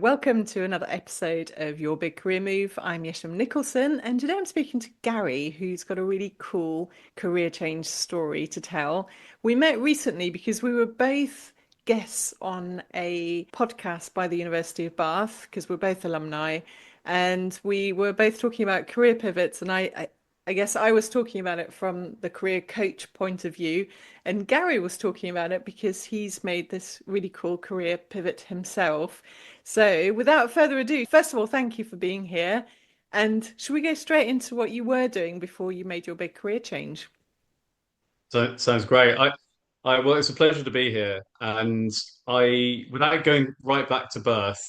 Welcome to another episode of Your Big Career Move. I'm Yesim Nicholson, and today I'm speaking to Gary, who's got a really cool career change story to tell. We met recently because we were both guests on a podcast by the University of Bath, because we're both alumni, and we were both talking about career pivots. And I guess I was talking about it from the career coach point of view, and Gary was talking about it because he's made this really cool career pivot himself. So, without further ado, first of all, thank you for being here. And should we go straight into what you were doing before you made your big career change? So sounds great. Well, it's a pleasure to be here. And without going right back to birth,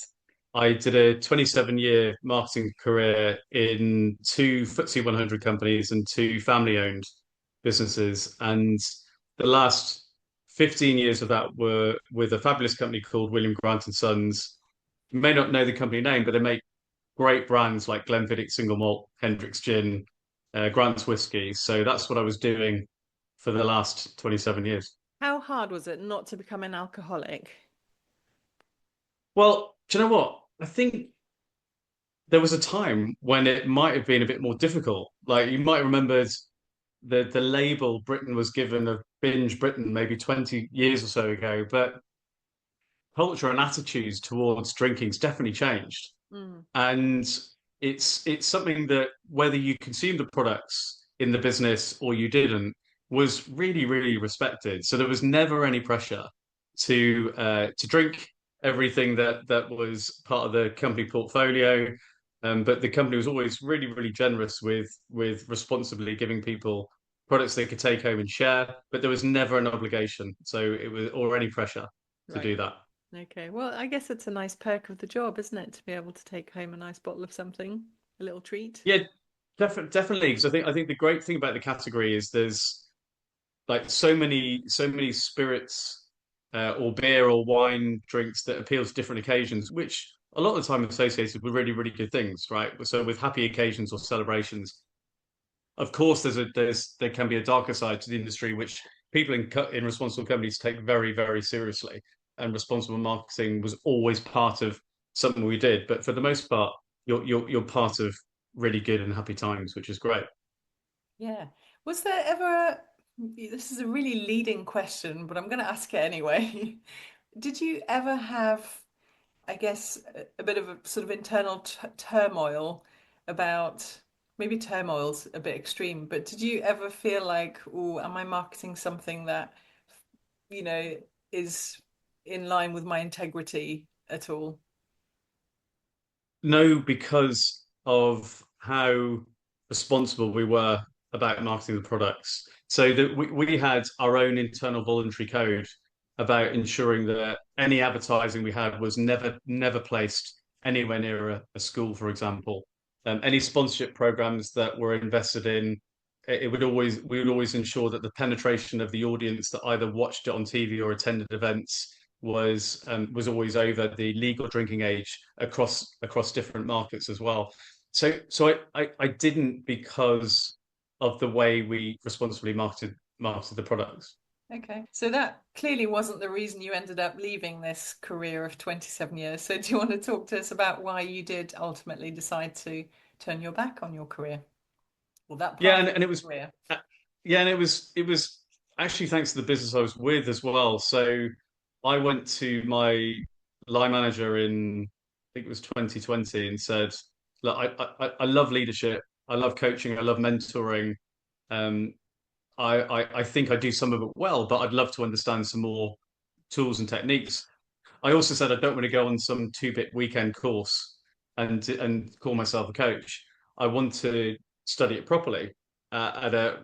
I did a 27-year marketing career in two FTSE 100 companies and two family-owned businesses. And the last 15 years of that were with a fabulous company called William Grant and Sons. You may not know the company name, but they make great brands like Glenfiddich Single Malt, Hendrick's Gin, Grant's Whiskey. So that's what I was doing for the last 27 years. How hard was it not to become an alcoholic? Well, do you know what? I think there was a time when it might have been a bit more difficult. Like you might remember the label Britain was given of binge Britain maybe 20 years or so ago, but culture and attitudes towards drinking's definitely changed. Mm. And it's something that whether you consume the products in the business or you didn't was really, really respected. So there was never any pressure to drink everything that was part of the company portfolio. But the company was always really, really generous with responsibly giving people products they could take home and share. But there was never an obligation, so it was or any pressure to Right. do that. Okay. Well, I guess it's a nice perk of the job, isn't it? To be able to take home a nice bottle of something, a little treat. Yeah, definitely. Because I think the great thing about the category is there's like so many spirits or beer or wine drinks that appeal to different occasions, which a lot of the time are associated with really, really good things, right? So with happy occasions or celebrations. Of course, there can be a darker side to the industry, which people in responsible companies take very, very seriously. And responsible marketing was always part of something we did. But for the most part, you're part of really good and happy times, which is great. Yeah. Was there ever a, this is a really leading question, but I'm going to ask it anyway. Did you ever have, I guess, a bit of a sort of internal t turmoil about, maybe turmoil's a bit extreme, but did you ever feel like, oh, am I marketing something that, you know, is in line with my integrity at all? No, because of how responsible we were about marketing the products. So that we had our own internal voluntary code about ensuring that any advertising we had was never placed anywhere near a school, for example. Any sponsorship programs that were invested in, it would always we would always ensure that the penetration of the audience that either watched it on TV or attended events was always over the legal drinking age across different markets as well. So I didn't because of the way we responsibly marketed the products. Okay. So that clearly wasn't the reason you ended up leaving this career of 27 years. So do you want to talk to us about why you did ultimately decide to turn your back on your career? Well, that Yeah, part and, of and it your was career. yeah, and it was actually thanks to the business I was with as well. So I went to my line manager in I think it was 2020 and said, look, I love leadership, I love coaching, I love mentoring. Um, I think I do some of it well, but I'd love to understand some more tools and techniques. I also said I don't want to go on some 2-bit weekend course and call myself a coach. I want to study it properly at a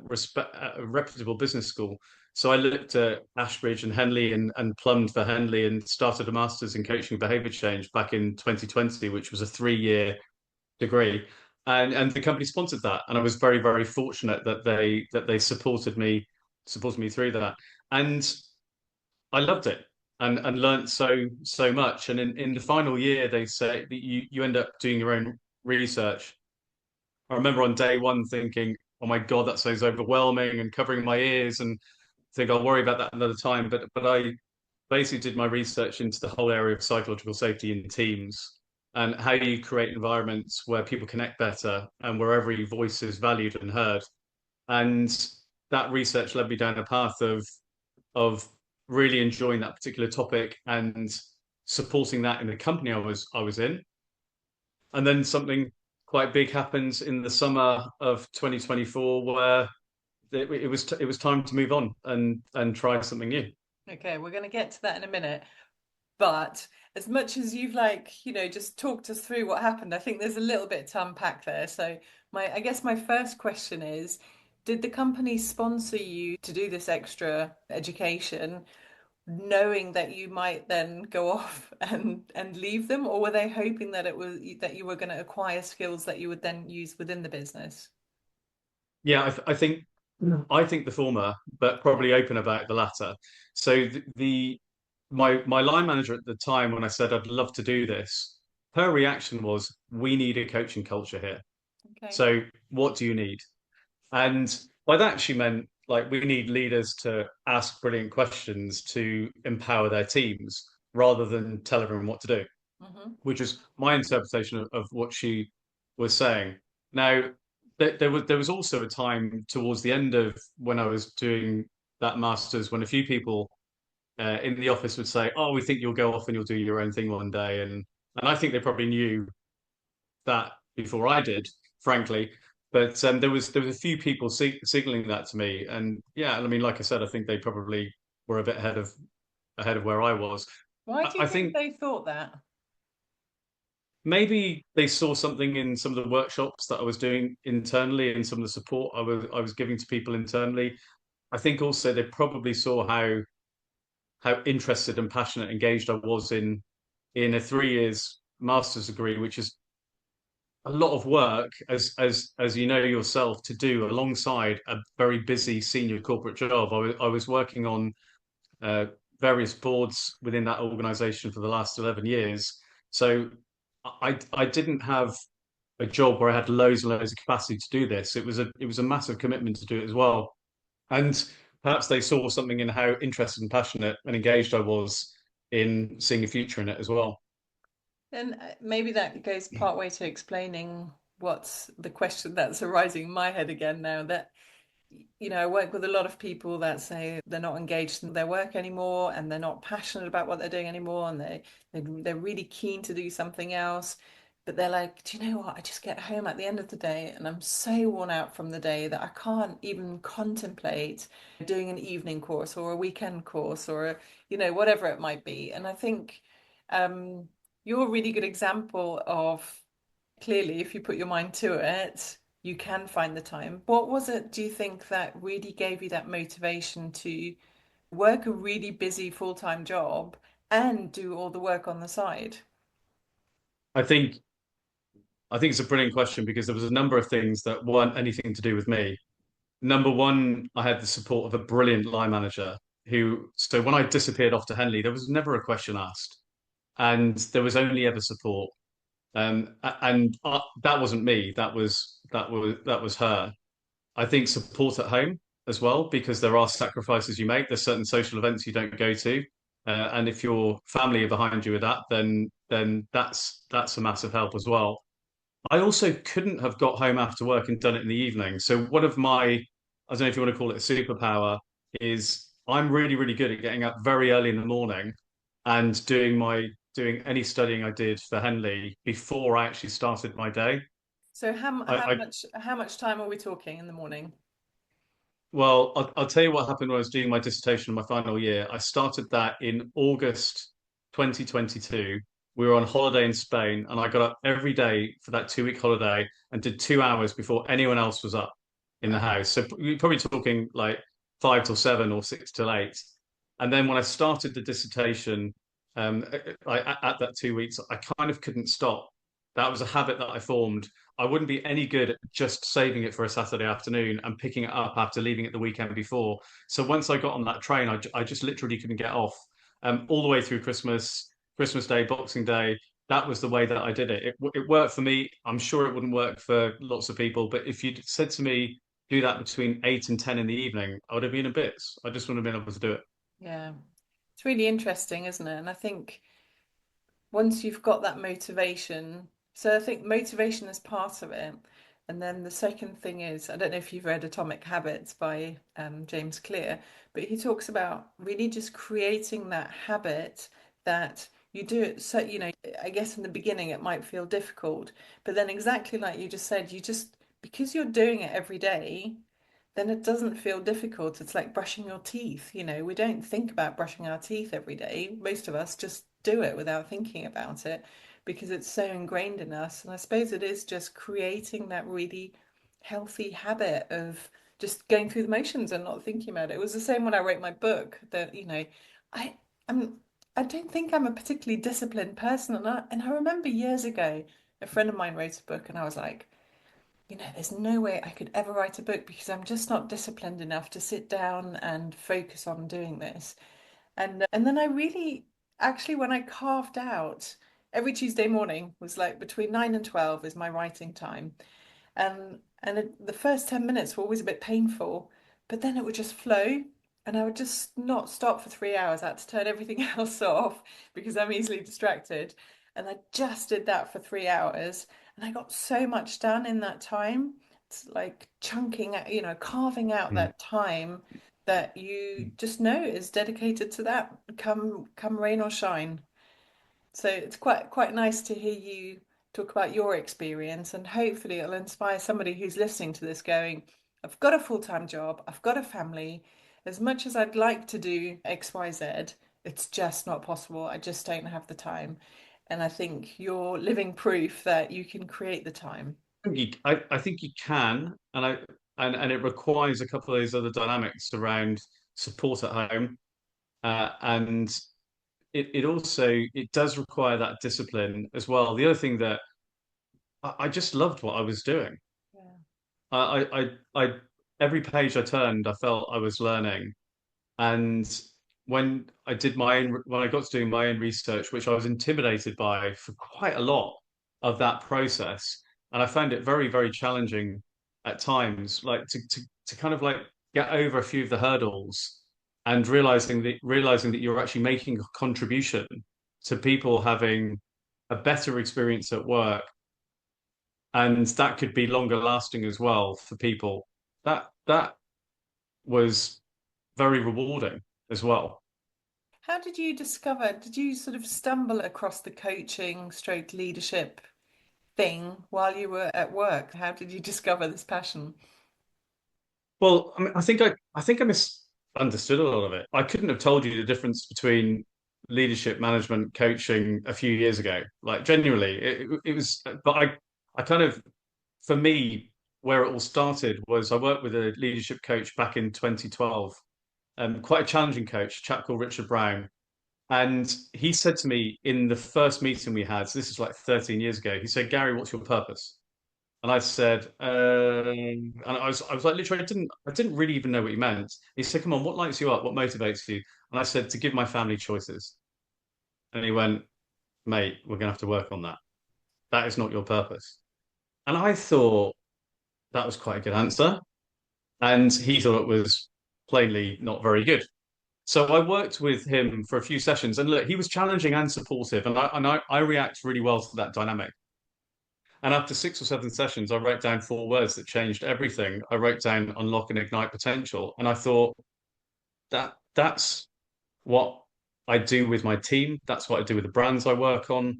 reputable business school. So I looked at Ashbridge and Henley and plumbed for Henley and started a master's in coaching behavior change back in 2020, which was a 3-year degree. And the company sponsored that. And I was very, very fortunate that they supported me through that. And I loved it and learned so much. And in the final year, they say that you end up doing your own research. I remember on day one thinking, "Oh my God, that sounds overwhelming," and covering my ears, and think I'll worry about that another time. But I basically did my research into the whole area of psychological safety in teams and how you create environments where people connect better and where every voice is valued and heard. And that research led me down a path of really enjoying that particular topic and supporting that in the company I was in. And then something quite big happens in the summer of 2024 where it was time to move on and try something new. Okay, we're going to get to that in a minute. But as much as you've just talked us through what happened, I think there's a little bit to unpack there. So I guess my first question is, did the company sponsor you to do this extra education, knowing that you might then go off and leave them, or were they hoping that it was that you were going to acquire skills that you would then use within the business? Yeah, I think the former, but probably open about the latter. So my line manager at the time, when I said I'd love to do this, her reaction was, "We need a coaching culture here. Okay. So what do you need?" And by that she meant like we need leaders to ask brilliant questions to empower their teams rather than tell everyone what to do, Hmm. which is my interpretation of what she was saying. Now, there was also a time towards the end of when I was doing that masters when a few people in the office would say, "Oh, we think you'll go off and you'll do your own thing one day," and I think they probably knew that before I did, frankly. But there was a few people signaling that to me, and yeah, I mean, like I said, I think they probably were a bit ahead of where I was. Why I, do you I think think they thought that? maybe they saw something in some of the workshops that I was doing internally and some of the support I was giving to people internally. I think also they probably saw how interested and passionate, engaged I was in a 3 years master's degree, which is a lot of work, as you know yourself, to do alongside a very busy senior corporate job. I was working on uh, various boards within that organization for the last 11 years. So I didn't have a job where I had loads and loads of capacity to do this. It was a massive commitment to do it as well. And perhaps they saw something in how interested and passionate and engaged I was in seeing a future in it as well. And maybe that goes part way to explaining what's the question that's arising in my head again now that I work with a lot of people that say they're not engaged in their work anymore and they're not passionate about what they're doing anymore and they're really keen to do something else. But they're like, do you know what? I just get home at the end of the day and I'm so worn out from the day that I can't even contemplate doing an evening course or a weekend course or whatever it might be. And I think um, you're a really good example of clearly, if you put your mind to it, you can find the time. What was it, do you think, that really gave you that motivation to work a really busy full-time job and do all the work on the side? I think I think it's a brilliant question because there was a number of things that weren't anything to do with me. Number one, I had the support of a brilliant line manager so when I disappeared off to Henley, there was never a question asked, and there was only ever support. And that wasn't me. That was her. I think support at home as well, because there are sacrifices you make. There's certain social events you don't go to, and if your family are behind you with that, then that's a massive help as well. I also couldn't have got home after work and done it in the evening. So one of my, I don't know if you want to call it a superpower, is I'm really, really good at getting up very early in the morning and doing any studying I did for Henley before I actually started my day. So how I, how I much how much time are we talking in the morning? Well, I'll tell you what happened when I was doing my dissertation in my final year. I started that in August 2022. We were on holiday in Spain, and I got up every day for that 2 week holiday and did 2 hours before anyone else was up in the Wow. house. So you're probably talking like 5 till 7 or 6 till 8. And then when I started the dissertation, at that 2 weeks, I kind of couldn't stop. That was a habit that I formed. I wouldn't be any good at just saving it for a Saturday afternoon and picking it up after leaving it the weekend before. So once I got on that train, I just literally couldn't get off. All the way through Christmas, Christmas Day, Boxing Day. That was the way that I did it. It worked for me. I'm sure it wouldn't work for lots of people. But if you'd said to me, do that between 8 and 10 in the evening, I would have been a bit. I just wouldn't have been able to do it. Yeah. It's really interesting, isn't it? And I think once you've got that motivation, so I think motivation is part of it. And then the second thing is, I don't know if you've read Atomic Habits by James Clear, but he talks about really just creating that habit that you do it. So, I guess in the beginning it might feel difficult, but then exactly like you just said, because you're doing it every day, then it doesn't feel difficult. It's like brushing your teeth. We don't think about brushing our teeth every day. Most of us just do it without thinking about it because it's so ingrained in us. And I suppose it is just creating that really healthy habit of just going through the motions and not thinking about it. It was the same when I wrote my book that, I I'm I don't think I'm a particularly disciplined person. And I remember years ago, a friend of mine wrote a book and I was like, there's no way I could ever write a book because I'm just not disciplined enough to sit down and focus on doing this. And then I really, actually, when I carved out every Tuesday morning was like between 9 and 12 is my writing time. The first 10 minutes were always a bit painful, but then it would just flow and I would just not stop for 3 hours. I had to turn everything else off because I'm easily distracted. And I just did that for 3 hours and I got so much done in that time. It's like chunking, carving out Mm. that time that you just know is dedicated to that, come rain or shine. So it's quite nice to hear you talk about your experience, and hopefully it'll inspire somebody who's listening to this going, I've got a full-time job, I've got a family. As much as I'd like to do XYZ, it's just not possible. I just don't have the time. And I think you're living proof that you can create the time. I think you can, and it requires a couple of those other dynamics around support at home, and it also it does require that discipline as well. The other thing that I just loved what I was doing. Yeah. I every page I turned, I felt I was learning. And when I got to doing my own research, which I was intimidated by for quite a lot of that process, and I found it very, very challenging at times, like to kind of like get over a few of the hurdles and realizing that you're actually making a contribution to people having a better experience at work, and that could be longer lasting as well for people. That was very rewarding as well. How did you sort of stumble across the coaching stroke leadership thing while you were at work? How did you discover this passion? Well, I mean, I think I misunderstood a lot of it. I couldn't have told you the difference between leadership, management, coaching a few years ago. Like genuinely, it was. But I kind of, for me, where it all started was I worked with a leadership coach back in 2012. Quite a challenging coach, a chap called Richard Brown. And he said to me in the first meeting we had, so this is like 13 years ago, he said, Gary, what's your purpose? And I said, and I was like, literally, I didn't really even know what he meant. He said, come on, what lights you up? What motivates you? And I said, to give my family choices. And he went, mate, we're going to have to work on that. That is not your purpose. And I thought that was quite a good answer. And he thought it was plainly not very good. So I worked with him for a few sessions, and look, he was challenging and supportive, and I react really well to that dynamic. And after 6 or 7 sessions, I wrote down 4 words that changed everything. I wrote down unlock and ignite potential. And I thought that's what I do with my team. That's what I do with the brands I work on.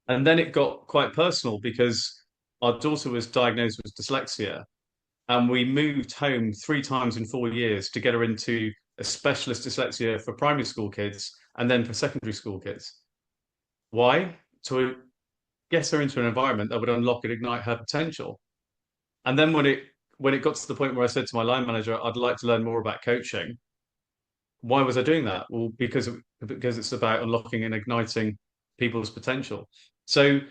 And then it got quite personal because our daughter was diagnosed with dyslexia. And we moved home 3 times in 4 years to get her into a specialist dyslexia for primary school kids and then for secondary school kids. Why? To get her into an environment that would unlock and ignite her potential. And then when it got to the point where I said to my line manager, I'd like to learn more about coaching. Why was I doing that? Well, because it's about unlocking and igniting people's potential. So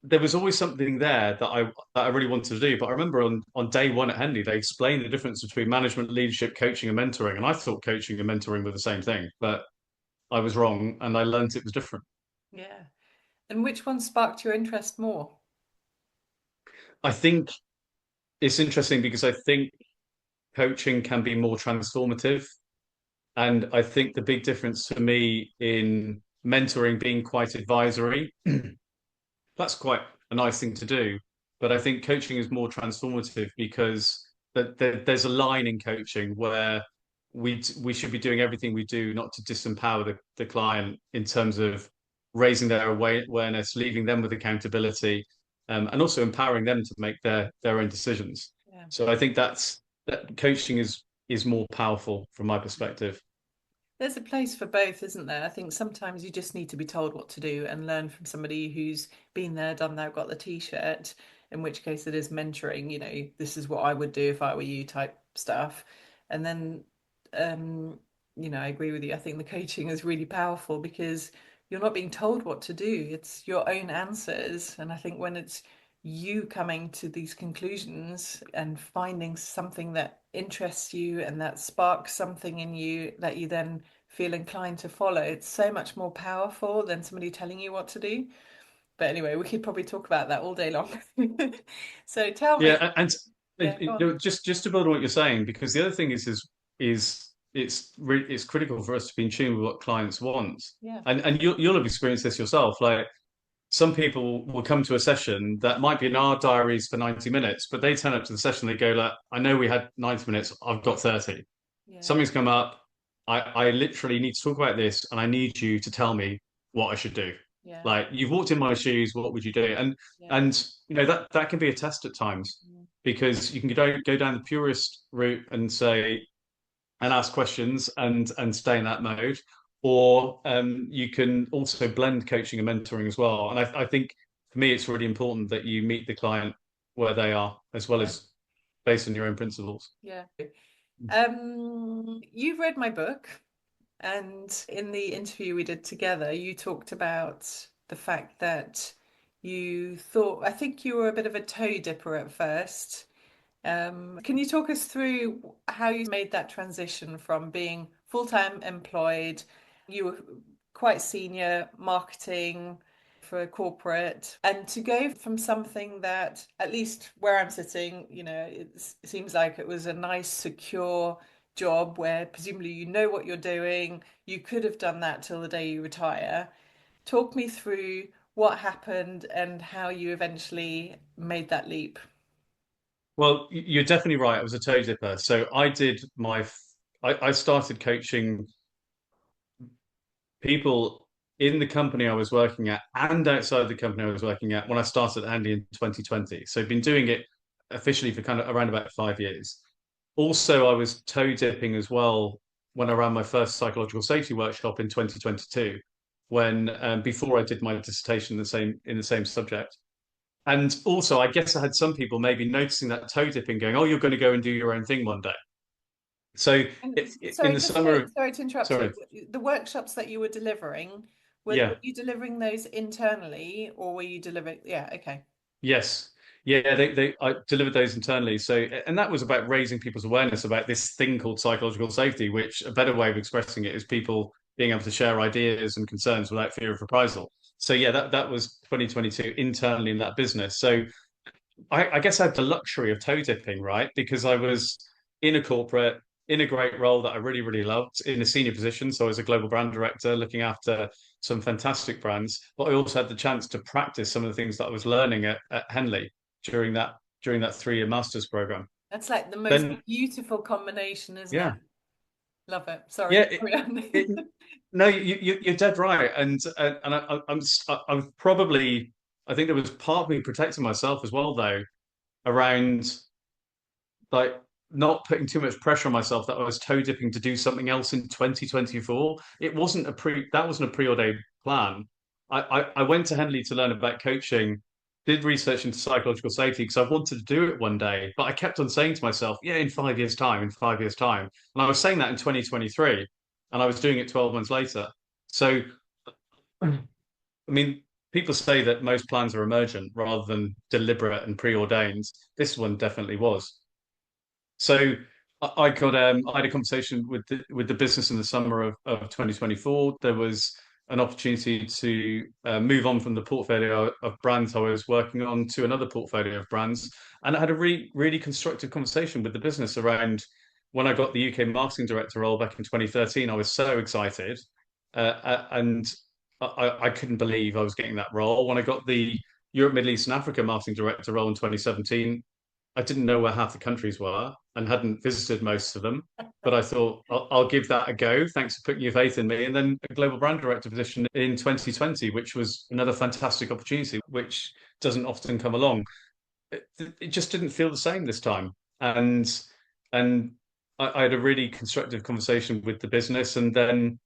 there was always something there that I really wanted to do. But I remember on day one at Henley, they explained the difference between management, leadership, coaching, and mentoring. And I thought coaching and mentoring were the same thing, but I was wrong, and I learned it was different. Yeah. And which one sparked your interest more? I think it's interesting because I think coaching can be more transformative And I think the big difference for me in mentoring being quite advisory, that's quite a nice thing to do. But I think coaching is more transformative because there's a line in coaching where we should be doing everything we do not to disempower the client in terms of raising their awareness, leaving them with accountability, and also empowering them to make their own decisions. Yeah. So I think that coaching is more powerful from my perspective. There's a place for both, isn't there? I think sometimes you just need to be told what to do and learn from somebody who's been there, done that, got the t-shirt, in which case it is mentoring, this is what I would do if I were you type stuff. And then, um, I agree with you. I think the coaching is really powerful because you're not being told what to do. It's your own answers. And I think when it's you coming to these conclusions and finding something that interests you and that sparks something in you that you then feel inclined to follow. It's so much more powerful than somebody telling you what to do. But anyway, we could probably talk about that all day long. So tell me, Yeah, and yeah, go on. just to build on what you're saying, because the other thing is it's critical for us to be in tune with what clients want, Yeah, and you'll have experienced this yourself. Like some people will come to a session that might be in our diaries for 90 minutes, but they turn up to the session, they go like, I know we had 90 minutes, I've got 30. yeah, Something's come up. I literally need to talk about this, and I need you to tell me what I should do. yeah, Like you've walked in my shoes, what would you do? yeah, And that can be a test at times yeah, because you can go down the purist route and say and ask questions and stay in that mode, or you can also blend coaching and mentoring as well. And I think for me, it's really important that you meet the client where they are, as well yeah, as based on your own principles. yeah. You've read my book, and in the interview we did together, you talked about the fact that you thought, I think you were a bit of a toe dipper at first. Can you talk us through how you made that transition from being full-time employed? You were quite senior marketing for a corporate, and to go from something that, at least where I'm sitting, it seems like it was a nice, secure job where presumably you know what you're doing. You could have done that till the day you retire. Talk me through what happened and how you eventually made that leap. Well, you're definitely right. I was a toe dipper. So I started coaching people in the company I was working at and outside the company I was working at when I started at Handy in 2020. So I've been doing it officially for kind of around about 5 years. Also, I was toe dipping as well when I ran my first psychological safety workshop in 2022, when before I did my dissertation in the same subject. And also, I guess I had some people maybe noticing that toe dipping, going, "Oh, you're going to go and do your own thing one day." So And in sorry, the summer of, sorry to interrupt sorry, you. The workshops that you were delivering, were yeah, you delivering those internally or were you delivering? Yeah, okay. yes. Yeah, they I delivered those internally. So, and that was about raising people's awareness about this thing called psychological safety, which a better way of expressing it is people being able to share ideas and concerns without fear of reprisal. So yeah, that was 2022 internally in that business. So I guess I had the luxury of toe dipping, right? Because I was in a corporate, in a great role that I really, really loved, in a senior position. So I was a global brand director looking after some fantastic brands. But I also had the chance to practice some of the things that I was learning at Henley during that 3 year master's program. That's like the most Then beautiful combination, isn't it? yeah, Love it. yeah, Sorry, carry on. no, you're dead right. And I was probably I think there was part of me protecting myself as well though around like not putting too much pressure on myself that I was toe dipping to do something else in 2024. It wasn't a pre that wasn't a preordained plan. I went to Henley to learn about coaching, did research into psychological safety because I wanted to do it one day, but I kept on saying to myself, yeah, in 5 years' time, in 5 years' time. And I was saying that in 2023, and I was doing it 12 months later. So I mean, people say that most plans are emergent rather than deliberate and preordained. This one definitely was. So I had a conversation with the business in the summer of 2024. There was an opportunity to move on from the portfolio of brands I was working on to another portfolio of brands, and I had a really constructive conversation with the business around. when I got the UK marketing director role back in 2013, I was so excited, and I couldn't believe I was getting that role. When I got the Europe, Middle East, and Africa marketing director role in 2017, I didn't know where half the countries were and hadn't visited most of them. But I thought I'll give that a go. Thanks for putting your faith in me. And then a global brand director position in 2020, which was another fantastic opportunity, which doesn't often come along. It just didn't feel the same this time. And I had a really constructive conversation with the business, and then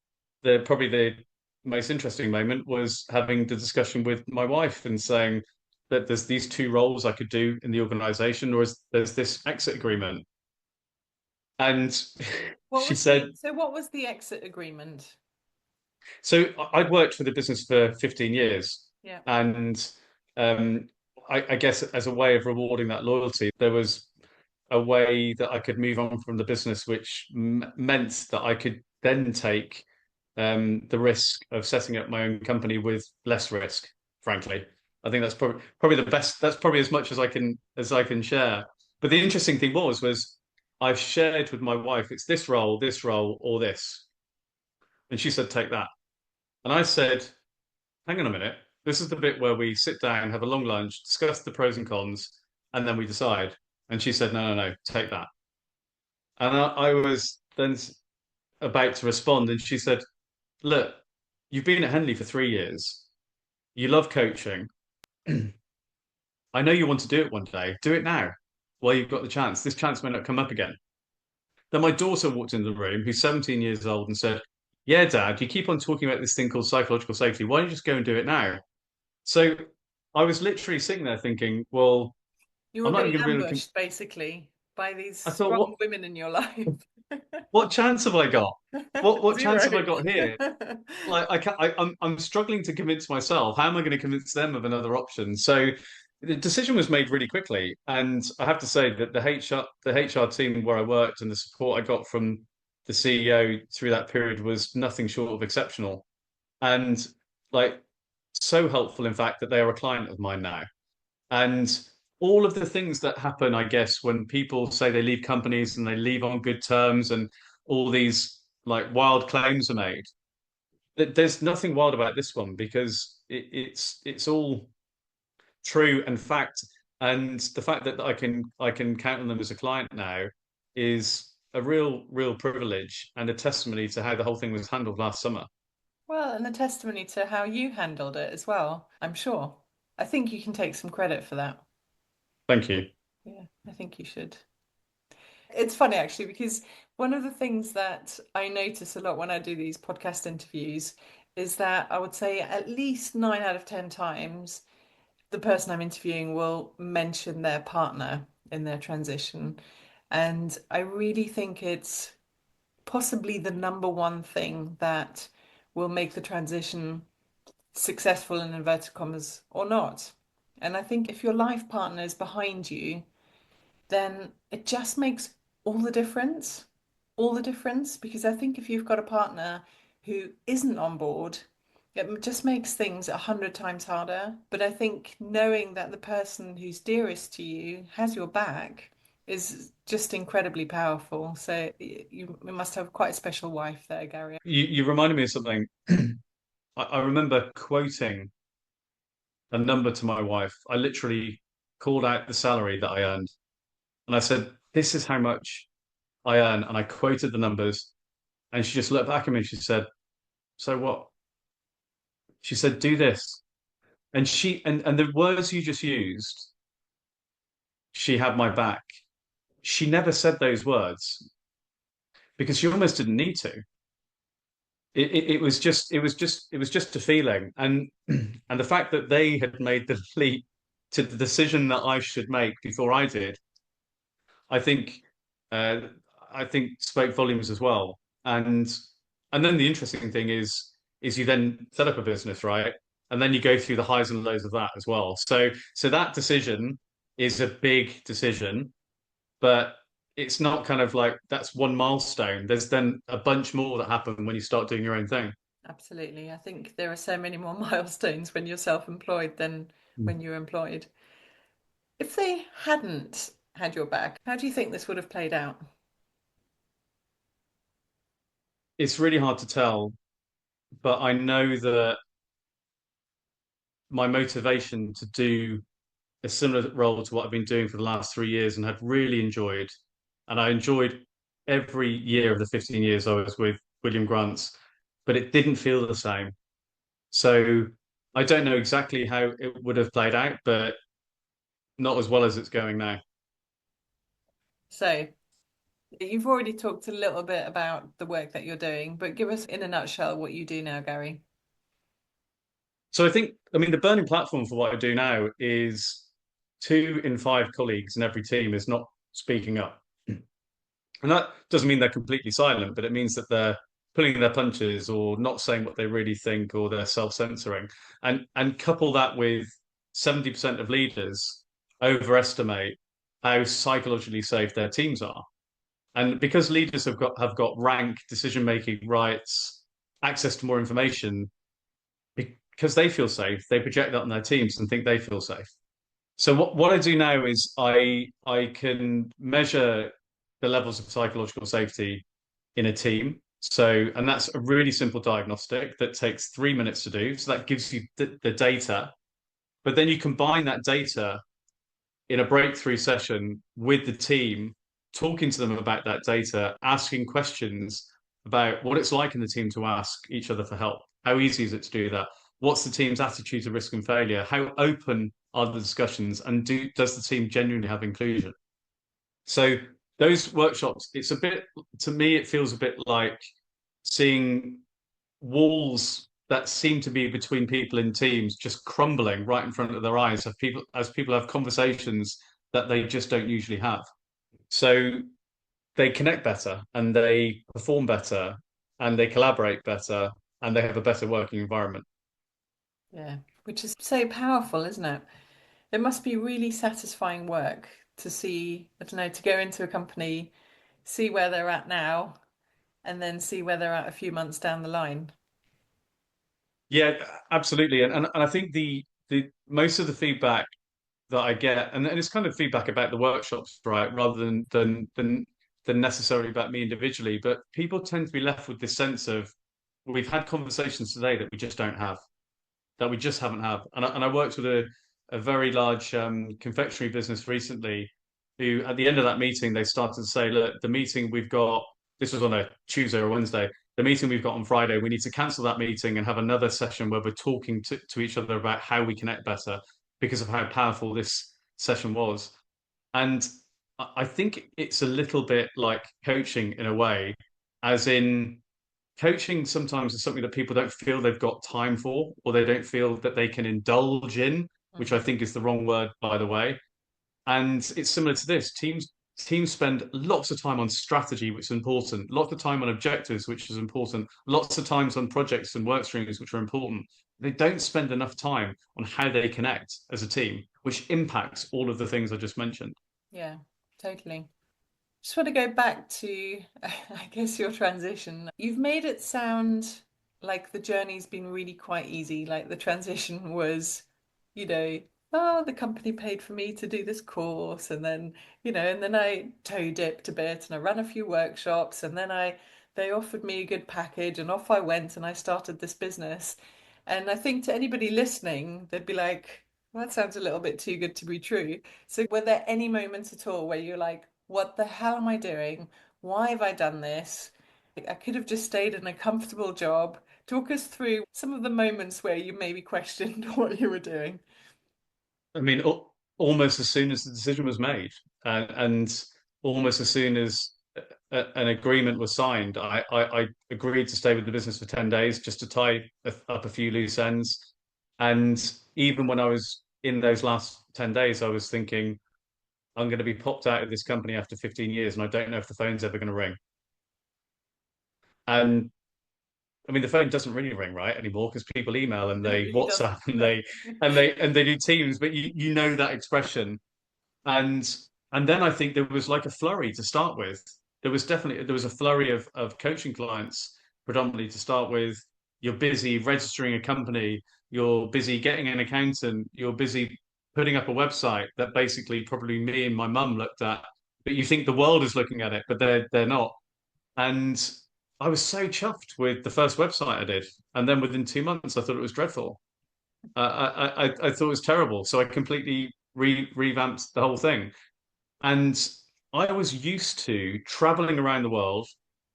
probably the most interesting moment was having the discussion with my wife and saying that there's these two roles I could do in the organization, or there's this exit agreement. And What she was said, what was the exit agreement? so I'd worked for the business for 15 years, Yeah. and um, I guess as a way of rewarding that loyalty, there was a way that I could move on from the business, which meant that I could then take the risk of setting up my own company with less risk. Frankly, I think that's probably the best. That's probably as much as I can share. But the interesting thing was I've shared with my wife, it's this role, or this, and she said take that, and I said, hang on a minute. This is the bit where we sit down, have a long lunch, discuss the pros and cons, and then we decide. And she said, no, no, no, take that. And I was then about to respond, and she said, look, you've been at Henley for 3 years. You love coaching. I know you want to do it one day. Do it now while you've got the chance. This chance may not come up again. Then my daughter walked into the room, who's 17 years old, and said, yeah, Dad, you keep on talking about this thing called psychological safety. Why don't you just go and do it now? So I was literally sitting there thinking, well, You were I'm not being even going to be able to. ambushed basically by these I thought, strong women in your life. what chance have I got? What chance Zero. have I got here? Like I can't, I'm struggling to convince myself. How am I going to convince them of another option? So the decision was made really quickly, and I have to say that the HR team where I worked and the support I got from the CEO through that period was nothing short of exceptional, and like so helpful, in fact, that they are a client of mine now. And all of the things that happen, I guess, when people say they leave companies and they leave on good terms, and all these like wild claims are made, there's nothing wild about this one because it's all true and fact. And the fact that I can count on them as a client now is a real privilege and a testimony to how the whole thing was handled last summer. Well, and a testimony to how you handled it as well, I'm sure. I think you can take some credit for that. Thank you. Yeah, I think you should. It's funny actually, because one of the things that I notice a lot when I do these podcast interviews is that I would say at least 9 out of 10 times the person I'm interviewing will mention their partner in their transition. And I really think it's possibly the number one thing that will make the transition successful in inverted commas or not. And I think if your life partner is behind you, then it just makes all the difference. All the difference. Because I think if you've got a partner who isn't on board, it just makes things 100 times harder. But I think knowing that the person who's dearest to you has your back is just incredibly powerful. So you must have quite a special wife there, Gary. You reminded me of something. I remember quoting a number to my wife. I literally called out the salary that I earned, and I said, "This is how much I earn," and I quoted the numbers, and she just looked back at me. She said, "So what?" She said, "Do this," and and the words you just used, she had my back. She never said those words because she almost didn't need to. It was just a feeling, and the fact that they had made the leap to the decision that I should make before I did, I think uh, I think spoke volumes as well. And then the interesting thing is you then set up a business, right? And then you go through the highs and lows of that as well. So that decision is a big decision, but it's not kind of like that's one milestone. There's then a bunch more that happen when you start doing your own thing. Absolutely. I think there are so many more milestones when you're self-employed than when you're employed. If they hadn't had your back, how do you think this would have played out? it's really hard to tell, but I know that my motivation to do a similar role to what I've been doing for the last 3 years and had really enjoyed, and I enjoyed every year of the 15 years I was with William Grant's, but it didn't feel the same. So I don't know exactly how it would have played out, but not as well as it's going now. So, you've already talked a little bit about the work that you're doing, but give us in a nutshell what you do now, Gary. So I think, I mean, the burning platform for what I do now is 2 in 5 colleagues in every team is not speaking up. And that doesn't mean they're completely silent, but it means that they're pulling their punches or not saying what they really think or they're self-censoring. And couple that with 70% of leaders overestimate how psychologically safe their teams are. And because leaders have got rank, decision-making rights, access to more information, because they feel safe, they project that on their teams and think they feel safe. So what I do now is I can measure the levels of psychological safety in a team. So, and that's a really simple diagnostic that takes 3 minutes to do. So that gives you the data, but then you combine that data in a breakthrough session with the team, talking to them about that data, asking questions about what it's like in the team to ask each other for help. How easy is it to do that? What's the team's attitude to risk and failure? How open are the discussions? And does the team genuinely have inclusion? So those workshops, it's a bit, to me, it feels a bit like seeing walls that seem to be between people in teams just crumbling right in front of their eyes as people have conversations that they just don't usually have. So they connect better and they perform better and they collaborate better and they have a better working environment. Yeah, which is so powerful, isn't it? It must be really satisfying work to see, I don't know, to go into a company, see where they're at now, and then see where they're at a few months down the line. Yeah, absolutely. And I think the most of the feedback that I get, and it's kind of feedback about the workshops, right, rather than necessarily about me individually, but people tend to be left with this sense of we've had conversations today that we just don't have, that we just haven't had. And I worked with a very large confectionery business recently who, at the end of that meeting, they started to say, look, the meeting we've got, this was on a Tuesday or Wednesday, the meeting we've got on Friday, we need to cancel that meeting and have another session where we're talking to each other about how we connect better because of how powerful this session was. And I think it's a little bit like coaching in a way, as in coaching sometimes is something that people don't feel they've got time for, or they don't feel that they can indulge in, which Mm. I think is the wrong word, by the way. And it's similar to this. Teams spend lots of time on strategy, which is important, lots of time on objectives, which is important, lots of times on projects and work streams, which are important. They don't spend enough time on how they connect as a team, which impacts all of the things I just mentioned. Yeah, totally. Just want to go back to, I guess, your transition. You've made it sound like the journey's been really quite easy. Like the transition was, you know, oh, the company paid for me to do this course, and then, and then I toe dipped a bit and I ran a few workshops, and then they offered me a good package, and off I went and I started this business. And I think to anybody listening, they'd be like, well, that sounds a little bit too good to be true. So, were there any moments at all where you're like, what the hell am I doing? Why have I done this? I could have just stayed in a comfortable job. Talk us through some of the moments where you maybe questioned what you were doing. I mean, almost as soon as the decision was made, and almost as soon as an agreement was signed, I agreed to stay with the business for 10 days just to tie up a few loose ends. And even when I was in those last 10 days, I was thinking, I'm going to be popped out of this company after 15 years, and I don't know if the phone's ever going to ring. And I mean, the phone doesn't really ring right anymore because people email and It they really WhatsApp doesn't, and no. they do Teams, but you know that expression. And and then I think there was like a flurry to start with. There was a flurry of coaching clients predominantly to start with. You're busy registering a company, you're busy getting an accountant, you're busy putting up a website that basically probably me and my mum looked at, but you think the world is looking at it, but they're not. And I was so chuffed with the first website I did, and then within 2 months, I thought it was dreadful. I thought it was terrible, so I completely revamped the whole thing. And I was used to traveling around the world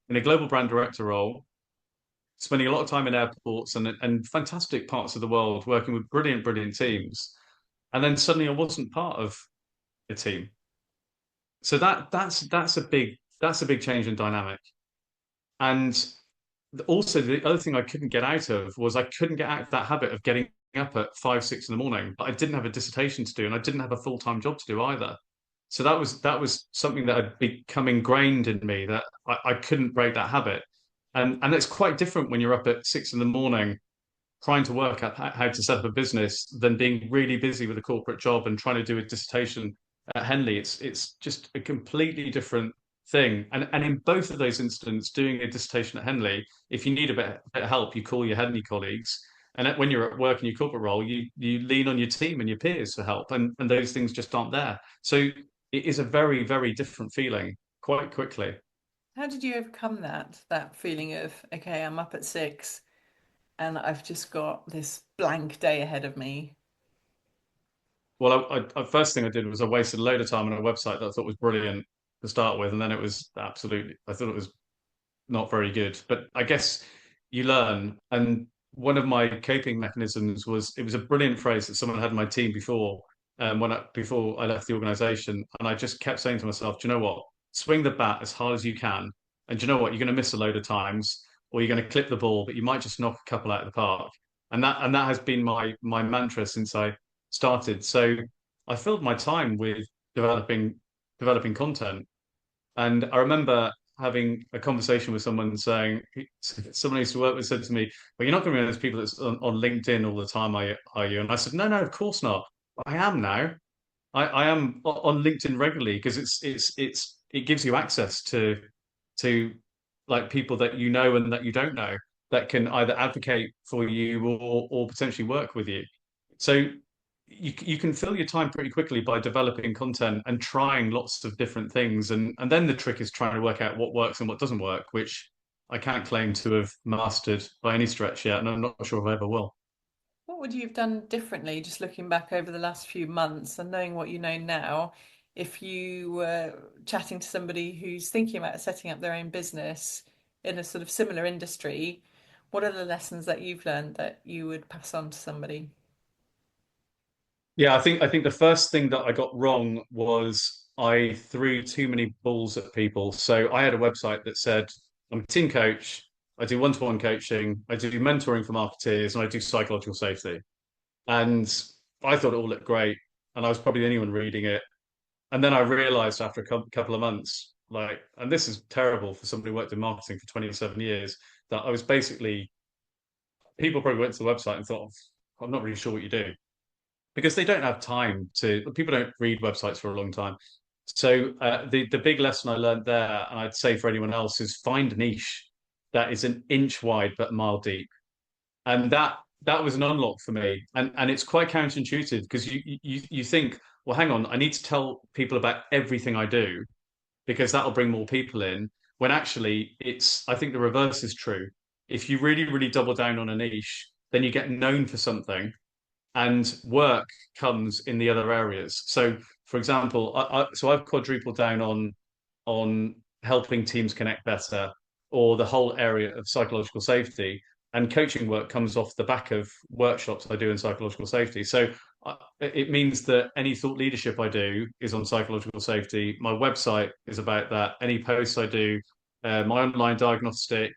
in a global brand director role, spending a lot of time in airports and fantastic parts of the world, working with brilliant teams. And then suddenly I wasn't part of a team. So that's a big change in dynamic. And also the other thing I couldn't get out of was I couldn't get out of that habit of getting up at 5, 6 in the morning. But I didn't have a dissertation to do, and I didn't have a full-time job to do either. So that was something that had become ingrained in me that I couldn't break that habit. And it's quite different when you're up at 6 in the morning trying to work out how to set up a business than being really busy with a corporate job and trying to do a dissertation at Henley. It's just a completely different thing. And in both of those instances, doing a dissertation at Henley, if you need a bit of help, you call your Henley colleagues. And when you're at work in your corporate role, you lean on your team and your peers for help, and those things just aren't there. So it is a very different feeling quite quickly. How did you overcome that feeling of, okay, I'm up at 6 and I've just got this blank day ahead of me? Well, first thing I did was I wasted a load of time on a website that I thought was brilliant to start with, and then it was absolutely, I thought it was not very good. But I guess you learn. And one of my coping mechanisms was it was a brilliant phrase that someone had in my team before, before I left the organization, and I just kept saying to myself, do you know what? Swing the bat as hard as you can, and do you know what? You're going to miss a load of times, or you're going to clip the ball, but you might just knock a couple out of the park. And that has been my mantra since I started. So I filled my time with developing developing content. And I remember having a conversation with someone saying, someone I used to work with said to me, "Well, you're not going to be one of those people that's on LinkedIn all the time, are you?" And I said, No, of course not. I am now. I am on LinkedIn regularly because it gives you access to like people that you know and that you don't know that can either advocate for you or potentially work with you. So you can fill your time pretty quickly by developing content and trying lots of different things, and then the trick is trying to work out what works and what doesn't work, which I can't claim to have mastered by any stretch yet, and I'm not sure if I ever will. What would you have done differently, just looking back over the last few months and knowing what you know now, if you were chatting to somebody who's thinking about setting up their own business in a sort of similar industry? What are the lessons that you've learned that you would pass on to somebody? Yeah, I think the first thing that I got wrong was I threw too many balls at people. So I had a website that said I'm a team coach, I do one-to-one coaching, I do mentoring for marketeers, and I do psychological safety. And I thought it all looked great, and I was probably the only one reading it. And then I realized after a couple of months, like, and this is terrible for somebody who worked in marketing for 27 years, that I was basically, people probably went to the website and thought, I'm not really sure what you do because they don't have time to, people don't read websites for a long time. So the big lesson I learned there, and I'd say for anyone else, is find a niche that is an inch wide but a mile deep, and that was an unlock for me. And it's quite counterintuitive because you think, well, hang on, I need to tell people about everything I do because that'll bring more people in. When actually, it's I think the reverse is true. If you really double down on a niche, then you get known for something and work comes in the other areas. So, for example, I've quadrupled down on helping teams connect better, or the whole area of psychological safety. And coaching work comes off the back of workshops I do in psychological safety. So it means that any thought leadership I do is on psychological safety. My website is about that. Any posts I do, my online diagnostic,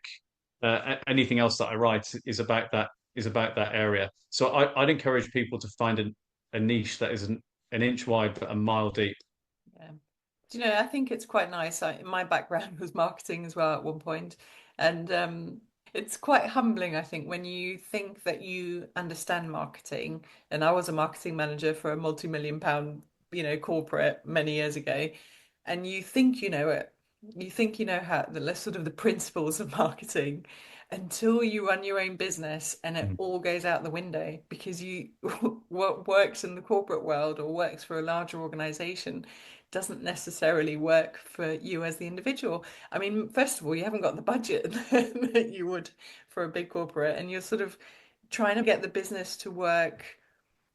anything else that I write is about that area. So I'd encourage people to find a niche that is an inch wide but a mile deep. Yeah. Do you know, I think it's quite nice. My background was marketing as well at one point, and it's quite humbling, I think, when you think that you understand marketing. And I was a marketing manager for a multi-million pound, corporate many years ago, and you think you know it. You think you know how the sort of the principles of marketing until you run your own business and it Mm. all goes out the window because you what works in the corporate world or works for a larger organization doesn't necessarily work for you as the individual. I mean, first of all, you haven't got the budget that you would for a big corporate, and you're sort of trying to get the business to work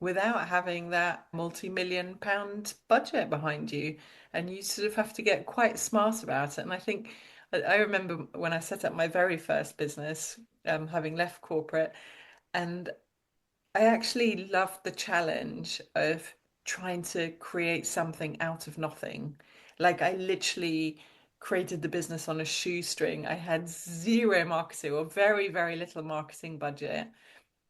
without having that multi-million pound budget behind you. And you sort of have to get quite smart about it. And I think I remember when I set up my very first business, having left corporate, and I actually loved the challenge of trying to create something out of nothing. Like I literally created the business on a shoestring. I had zero marketing or very, very little marketing budget,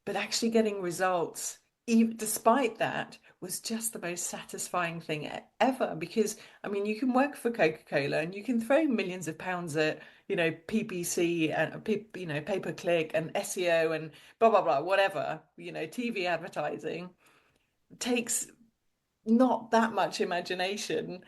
but actually getting results, even despite that, was just the most satisfying thing ever. Because I mean, you can work for Coca-Cola and you can throw millions of pounds at, PPC and pay per click and SEO and blah blah blah, whatever. TV advertising takes not that much imagination,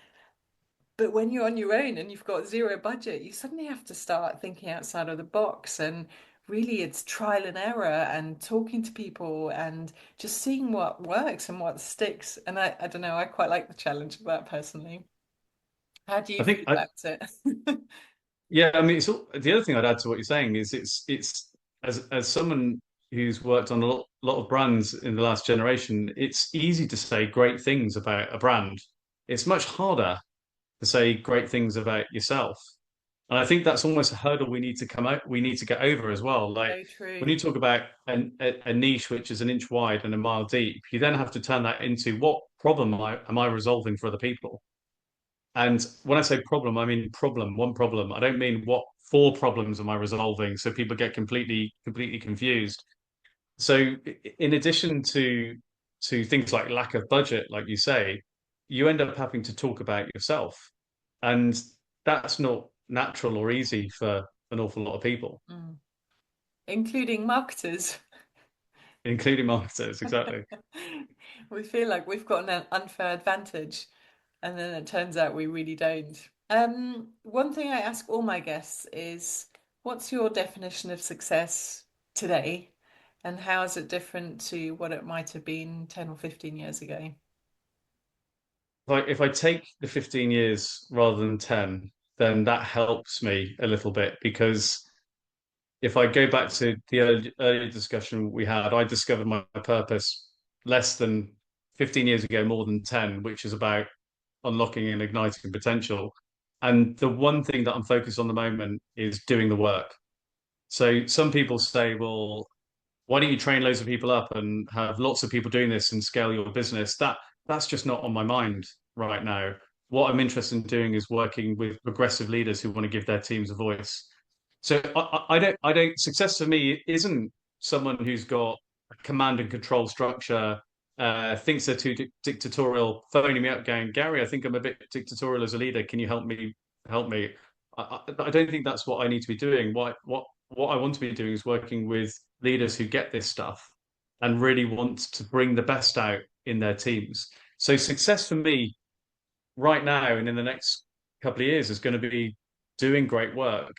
but when you're on your own and you've got zero budget, you suddenly have to start thinking outside of the box. And really, it's trial and error and talking to people and just seeing what works and what sticks. And I don't know, I quite like the challenge of that personally. How do I you think feel about it? yeah, I mean, the other thing I'd add to what you're saying is it's as someone who's worked on lot of brands in the last generation, it's easy to say great things about a brand. It's much harder to say great things about yourself. And I think that's almost a hurdle we need to get over as well. Like So when true. you talk about a niche which is an inch wide and a mile deep, you then have to turn that into what problem am I resolving for other people? And when I say problem, I mean problem, one problem. I don't mean what four problems am I resolving, so people get completely confused. So in addition to things like lack of budget, like you say, you end up having to talk about yourself. And that's not natural or easy for an awful lot of people, Mm. Including marketers. including marketers, exactly. We feel like we've got an unfair advantage, and then it turns out we really don't. One thing I ask all my guests is, what's your definition of success today, and how is it different to what it might have been 10 or 15 years ago? If I take the 15 years rather than 10, then that helps me a little bit because if I go back to the earlier discussion we had, I discovered my purpose less than 15 years ago, more than 10, which is about unlocking and igniting potential. And the one thing that I'm focused on at the moment is doing the work. So some people say, well, why don't you train loads of people up and have lots of people doing this and scale your business? That's just not on my mind right now. What I'm interested in doing is working with progressive leaders who want to give their teams a voice. So I don't success for me isn't someone who's got a command and control structure, thinks they're too dictatorial, phoning me up, going, Gary, I think I'm a bit dictatorial as a leader. Can you help me? I don't think that's what I need to be doing. What I want to be doing is working with leaders who get this stuff and really want to bring the best out in their teams. So success for me right now and in the next couple of years is going to be doing great work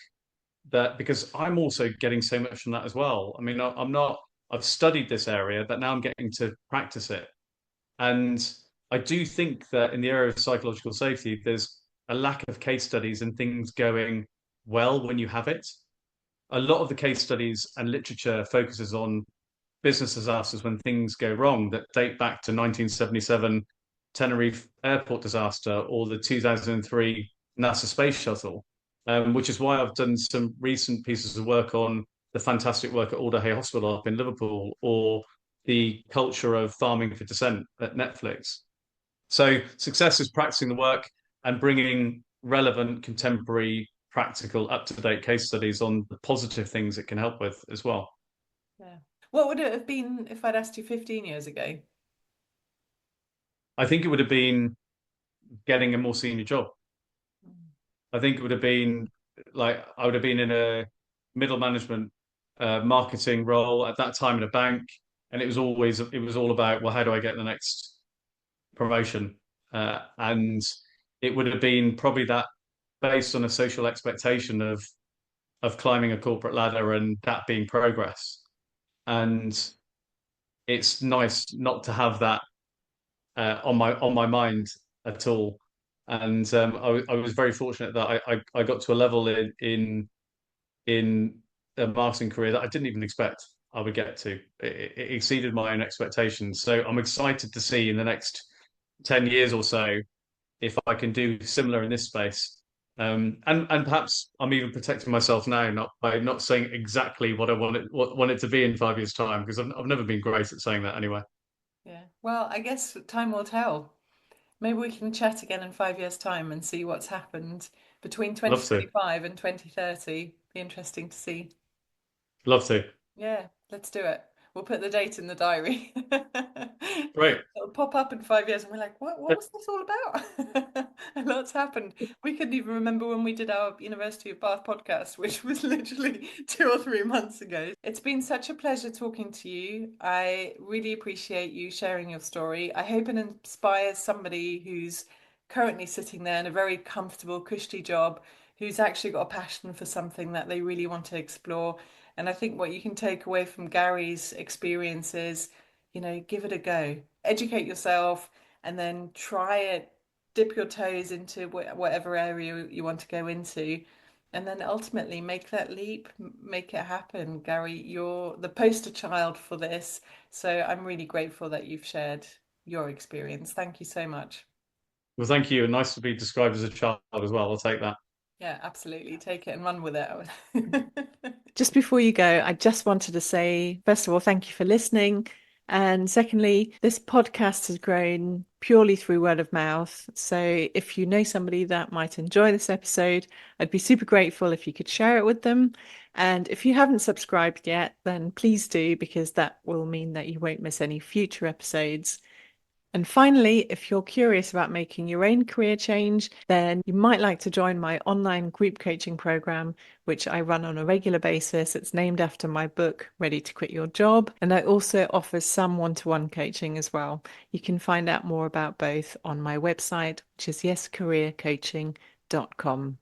that because I'm also getting so much from that as well. I mean, I'm not, I've studied this area, but now I'm getting to practice it. And I do think that in the area of psychological safety, there's a lack of case studies and things going well when you have it. A lot of the case studies and literature focuses on business disasters when things go wrong that date back to 1977 Tenerife airport disaster or the 2003 NASA space shuttle, which is why I've done some recent pieces of work on the fantastic work at Alder Hey Hospital up in Liverpool or the culture of farming for dissent at Netflix. So success is practicing the work and bringing relevant, contemporary, practical, up-to-date case studies on the positive things it can help with as well. Yeah. What would it have been if I'd asked you 15 years ago? I think it would have been getting a more senior job. Mm. I think it would have been like I would have been in a middle management marketing role at that time in a bank, and it was all about well, how do I get the next promotion? And it would have been probably that based on a social expectation of climbing a corporate ladder and that being progress. And it's nice not to have that on my mind at all. And I was very fortunate that I got to a level in a marketing career that I didn't even expect I would get to. It exceeded my own expectations. So I'm excited to see in the next 10 years or so if I can do similar in this space. And perhaps I'm even protecting myself now, not by not saying exactly what it to be in 5 years' time, because I've never been great at saying that anyway. Yeah. Well, I guess time will tell. Maybe we can chat again in 5 years' time and see what's happened between Love to, 2025 and 2030. Be interesting to see. love to. Yeah, let's do it. We'll put the date in the diary. Great. It'll pop up in 5 years and we're like, what was this all about? A lot's happened. We couldn't even remember when we did our University of Bath podcast, which was literally 2 or 3 months ago. It's been such a pleasure talking to you. I really appreciate you sharing your story. I hope it inspires somebody who's currently sitting there in a very comfortable, cushy job, who's actually got a passion for something that they really want to explore. And I think what you can take away from Gary's experiences, give it a go. Educate yourself and then try it. Dip your toes into whatever area you want to go into. And then ultimately make that leap, make it happen. Gary, you're the poster child for this. So I'm really grateful that you've shared your experience. Thank you so much. Well, thank you, and nice to be described as a child as well. I'll take that. Yeah, absolutely. Take it and run with it. Just before you go, I just wanted to say, first of all, thank you for listening. And secondly, this podcast has grown purely through word of mouth. So if you know somebody that might enjoy this episode, I'd be super grateful if you could share it with them. And if you haven't subscribed yet, then please do, because that will mean that you won't miss any future episodes. And finally, if you're curious about making your own career change, then you might like to join my online group coaching program, which I run on a regular basis. It's named after my book, Ready to Quit Your Job. And I also offer some one-to-one coaching as well. You can find out more about both on my website, which is yescareercoaching.com.